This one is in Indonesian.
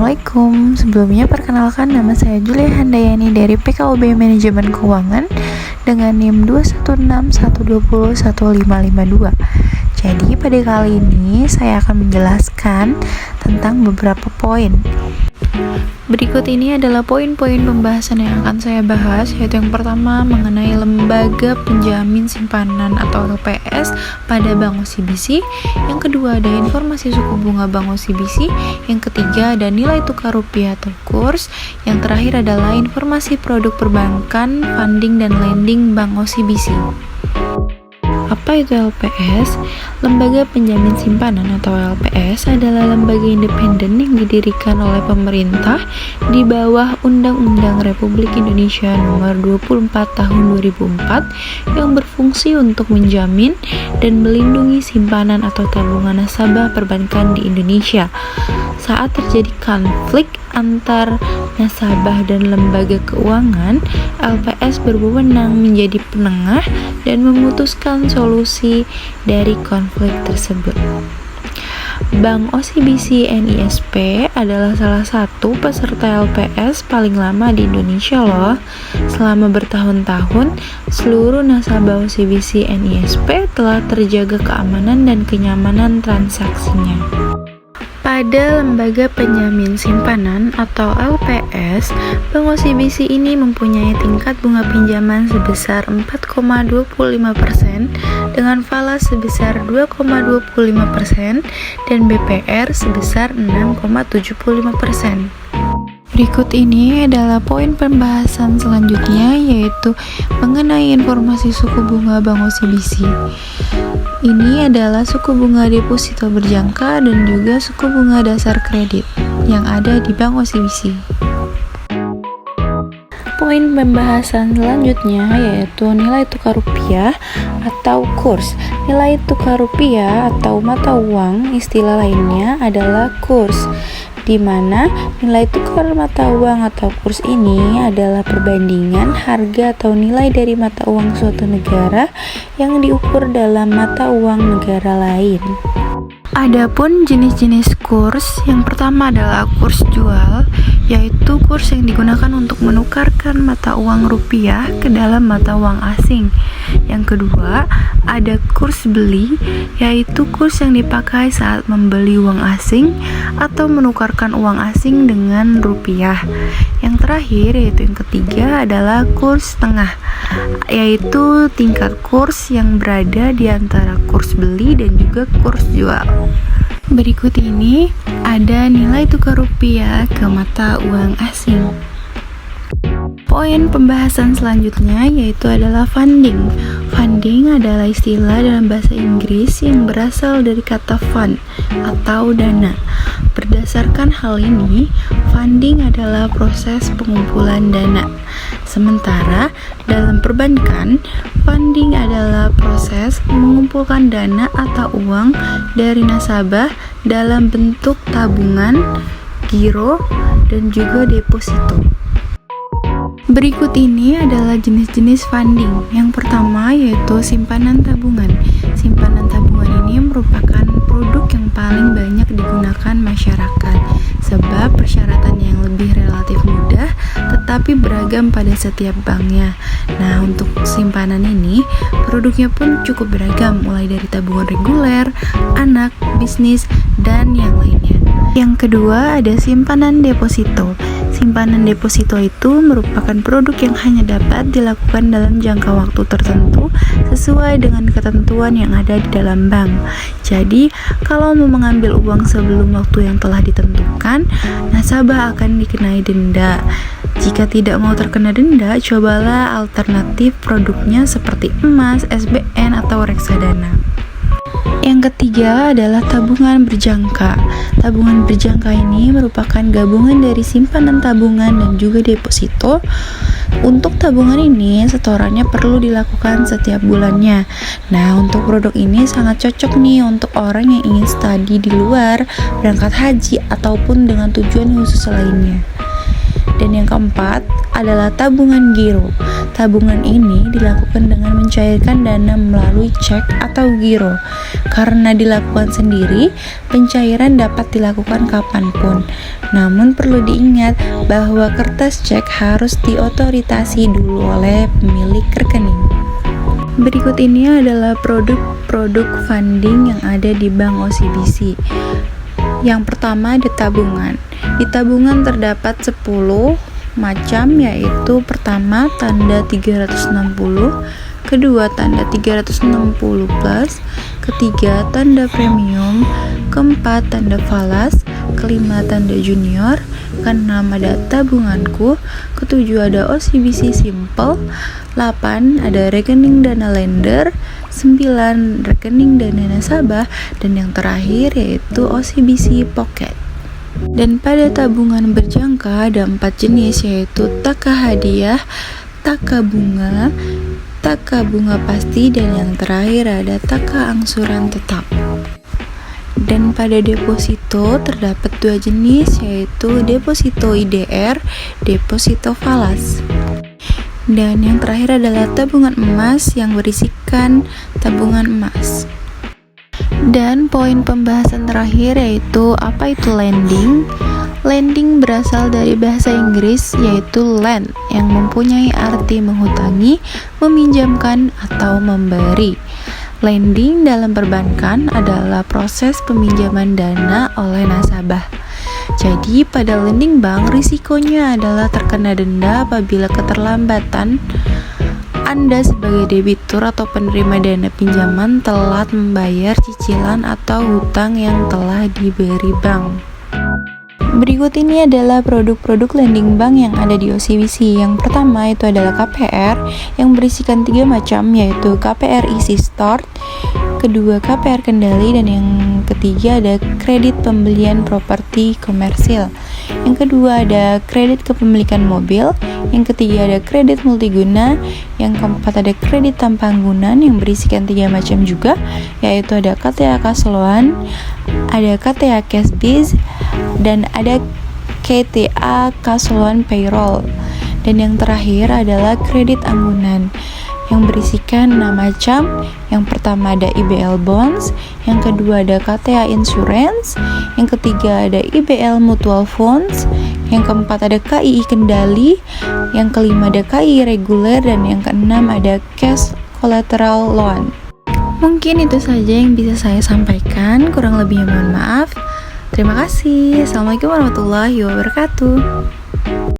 Assalamualaikum. Sebelumnya perkenalkan, nama saya Julia Handayani dari PKUB Manajemen Keuangan dengan NIM 21612015552. Jadi pada kali ini saya akan menjelaskan tentang beberapa poin. Berikut ini adalah poin-poin pembahasan yang akan saya bahas, yaitu yang pertama mengenai lembaga penjamin simpanan atau LPS pada Bank OCBC, yang kedua ada informasi suku bunga Bank OCBC, yang ketiga ada nilai tukar rupiah atau kurs, yang terakhir adalah informasi produk perbankan, funding dan lending Bank OCBC. Apa itu LPS? Lembaga Penjamin Simpanan atau LPS adalah lembaga independen yang didirikan oleh pemerintah di bawah Undang-Undang Republik Indonesia Nomor 24 Tahun 2004 yang berfungsi untuk menjamin dan melindungi simpanan atau tabungan nasabah perbankan di Indonesia. Saat terjadi konflik antar nasabah dan lembaga keuangan, LPS berwenang menjadi penengah dan memutuskan solusi dari konflik tersebut. Bank OCBC NISP adalah salah satu peserta LPS paling lama di Indonesia loh. Selama bertahun-tahun, seluruh nasabah OCBC NISP telah terjaga keamanan dan kenyamanan transaksinya. Pada lembaga penjamin simpanan atau LPS, Bank OCBC ini mempunyai tingkat bunga pinjaman sebesar 4,25% dengan falas sebesar 2,25% dan BPR sebesar 6,75%. Berikut ini adalah poin pembahasan selanjutnya, yaitu mengenai informasi suku bunga Bank OCBC. Ini adalah suku bunga deposito berjangka dan juga suku bunga dasar kredit yang ada di Bank OCBC. Poin pembahasan selanjutnya yaitu nilai tukar rupiah atau kurs. Nilai tukar rupiah atau mata uang, istilah lainnya adalah kurs, di mana nilai tukar mata uang atau kurs ini adalah perbandingan harga atau nilai dari mata uang suatu negara yang diukur dalam mata uang negara lain. Adapun jenis-jenis kurs, yang pertama adalah kurs jual, yaitu kurs yang digunakan untuk menukarkan mata uang rupiah ke dalam mata uang asing. Yang kedua, ada kurs beli, yaitu kurs yang dipakai saat membeli uang asing atau menukarkan uang asing dengan rupiah. Yang terakhir, yaitu yang ketiga adalah kurs tengah, yaitu tingkat kurs yang berada di antara kurs beli dan juga kurs jual. Berikut ini ada nilai tukar rupiah ke mata uang asing. Poin pembahasan selanjutnya yaitu adalah funding. Funding adalah istilah dalam bahasa Inggris yang berasal dari kata fund atau dana. Berdasarkan hal ini, funding adalah proses pengumpulan dana. Sementara dalam perbankan, funding adalah proses mengumpulkan dana atau uang dari nasabah dalam bentuk tabungan, giro, dan juga deposito. Berikut ini adalah jenis-jenis funding. Yang pertama yaitu simpanan tabungan. Simpanan tabungan ini merupakan produk yang paling banyak digunakan masyarakat sebab persyaratannya yang lebih relatif mudah tetapi beragam pada setiap banknya. Nah, untuk simpanan ini produknya pun cukup beragam, mulai dari tabungan reguler, anak, bisnis, dan yang lainnya. Yang kedua ada simpanan deposito. Simpanan deposito itu merupakan produk yang hanya dapat dilakukan dalam jangka waktu tertentu sesuai dengan ketentuan yang ada di dalam bank. Jadi, kalau mau mengambil uang sebelum waktu yang telah ditentukan, nasabah akan dikenai denda. Jika tidak mau terkena denda, cobalah alternatif produknya seperti emas, SBN, atau reksadana. Yang ketiga adalah tabungan berjangka. Tabungan berjangka ini merupakan gabungan dari simpanan tabungan dan juga deposito. Untuk tabungan ini, setorannya perlu dilakukan setiap bulannya. Nah, untuk produk ini sangat cocok nih untuk orang yang ingin studi di luar, berangkat haji, ataupun dengan tujuan khusus lainnya. Dan yang keempat adalah tabungan giro. Tabungan ini dilakukan dengan mencairkan dana melalui cek atau giro. Karena dilakukan sendiri, pencairan dapat dilakukan kapanpun. Namun perlu diingat bahwa kertas cek harus diotorisasi dulu oleh pemilik rekening. Berikut ini adalah produk-produk funding yang ada di Bank OCBC. Yang pertama ada tabungan. Di tabungan terdapat 10 macam, yaitu pertama tanda 360, kedua tanda 360 plus, ketiga tanda premium, keempat tanda falas, kelima tanda junior, keenam ada tabunganku, ketujuh ada OCBC Simple, 8 ada rekening dana lender, 9 rekening dana nasabah, dan yang terakhir yaitu OCBC Pocket. Dan pada tabungan berjangka ada 4 jenis, yaitu taka hadiah, taka bunga pasti, dan yang terakhir ada taka angsuran tetap. Dan pada deposito terdapat 2 jenis, yaitu deposito IDR, deposito falas. Dan yang terakhir adalah tabungan emas yang berisikan tabungan emas. Dan poin pembahasan terakhir yaitu apa itu lending. Lending berasal dari bahasa Inggris yaitu lend, yang mempunyai arti menghutangi, meminjamkan, atau memberi. Lending dalam perbankan adalah proses peminjaman dana oleh nasabah. Jadi pada lending bank risikonya adalah terkena denda apabila keterlambatan Anda sebagai debitur atau penerima dana pinjaman telat membayar cicilan atau hutang yang telah diberi bank. Berikut ini adalah produk-produk lending bank yang ada di OCBC. Yang pertama itu adalah KPR yang berisikan 3 macam, yaitu KPR Easy Start, kedua KPR Kendali, dan yang ketiga ada kredit pembelian properti komersil. Yang kedua ada kredit kepemilikan mobil, yang ketiga ada kredit multiguna, yang keempat ada kredit tanpa anggunan yang berisikan 3 macam juga, yaitu ada KTA Kasloan, ada KTA Cashbiz, dan ada KTA Kasloan Payroll. Dan yang terakhir adalah kredit anggunan yang berisikan 6 macam. Yang pertama ada IBL Bonds, yang kedua ada KTA Insurance, yang ketiga ada IBL Mutual Funds, yang keempat ada KII Kendali, yang kelima ada KII Reguler, dan yang keenam ada Cash Collateral Loan. Mungkin itu saja yang bisa saya sampaikan, kurang lebihnya mohon maaf. Terima kasih. Assalamualaikum warahmatullahi wabarakatuh.